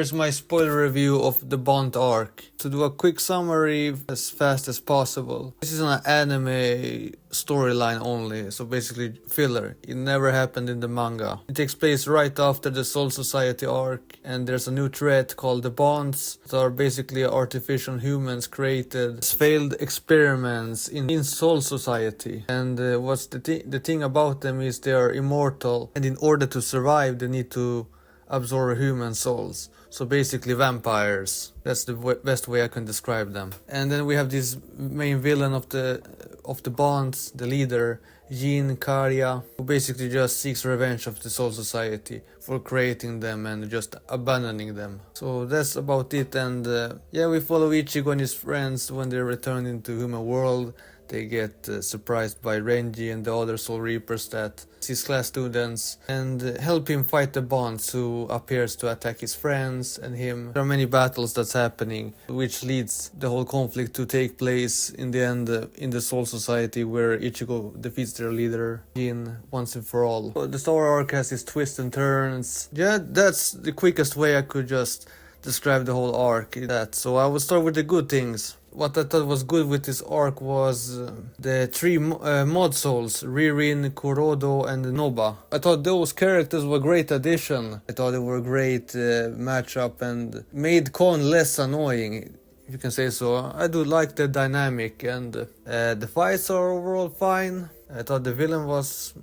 Here's my spoiler review of the Bount arc. To do a quick summary as fast as possible. This is an anime storyline only, so basically filler. It never happened in the manga. It takes place right after the Soul Society arc, and there's a new threat called the Bonds that are basically artificial humans created as failed experiments in Soul Society. And what's the thing about them is they are immortal, and in order to survive they need to absorb human souls. So basically vampires. That's the best way I can describe them. And then we have this main villain of the Bonds, the leader, Jin Karya, who basically just seeks revenge of the Soul Society for creating them and just abandoning them. So that's about it. And yeah, we follow Ichigo and his friends when they return into human world. They get surprised by Renji and the other Soul Reapers that his class students and help him fight the Bonds, who appears to attack his friends and him. There are many battles that's happening, which leads the whole conflict to take place in the end in the Soul Society, where Ichigo defeats their leader Jin once and for all. The story arc has its twists and turns. Yeah, that's the quickest way I could just describe the whole arc. So I will start with the good things. What I thought was good with this arc was the three mod souls, Ririn, Kurodo and Noba. I thought those characters were a great addition. I thought they were a great matchup and made Kon less annoying, if you can say so. I do like the dynamic, and the fights are overall fine. I thought the villain was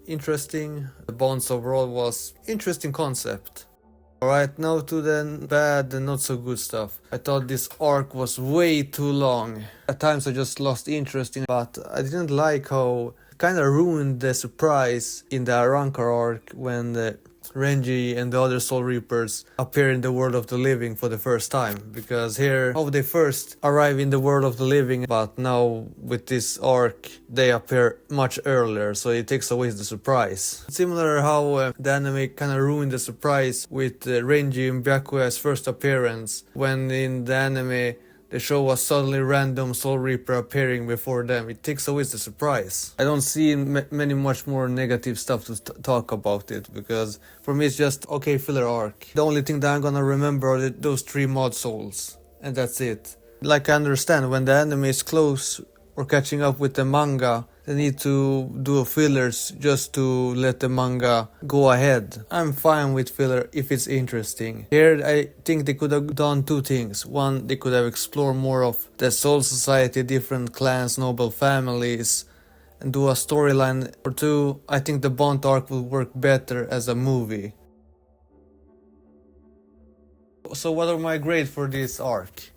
interesting. The Bonds overall was interesting concept. Alright, now to the bad and not so good stuff. I thought this arc was way too long. At times I just lost interest in it, but I didn't like how it kinda ruined the surprise in the Arrancar arc when Renji and the other Soul Reapers appear in the world of the living for the first time. Because here, how they first arrive in the world of the living, but now with this arc they appear much earlier, so it takes away the surprise. Similar how the anime kinda ruined the surprise with Renji and Byakuya's first appearance, when in the anime they show a suddenly random Soul Reaper appearing before them. It takes away the surprise. I don't see much more negative stuff to talk about it, because for me it's just okay filler arc. The only thing that I'm gonna remember are those three mod souls, and that's it. Like, I understand when the anime is close or catching up with the manga, they need to do fillers just to let the manga go ahead. I'm fine with filler if it's interesting. Here I think they could have done two things. One, they could have explored more of the Soul Society, different clans, noble families, and do a storyline. Or two, I think the Bount arc would work better as a movie. So what are my grades for this arc?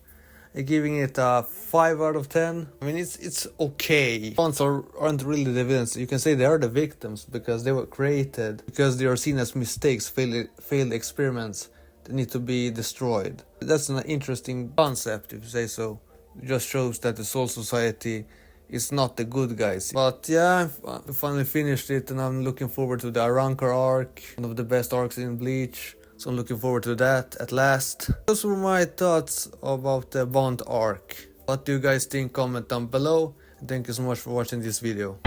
I'm giving it a 5 out of 10. I mean, it's okay. Bonds aren't really the villains. You can say they are the victims, because they were created, because they are seen as mistakes, failed experiments that need to be destroyed. That's an interesting concept, if you say so. It just shows that the Soul Society is not the good guys. But yeah, I finally finished it, and I'm looking forward to the Arrancar arc, one of the best arcs in Bleach. So I'm looking forward to that at last. Those were my thoughts about the Bount arc. What do you guys think? Comment down below. Thank you so much for watching this video.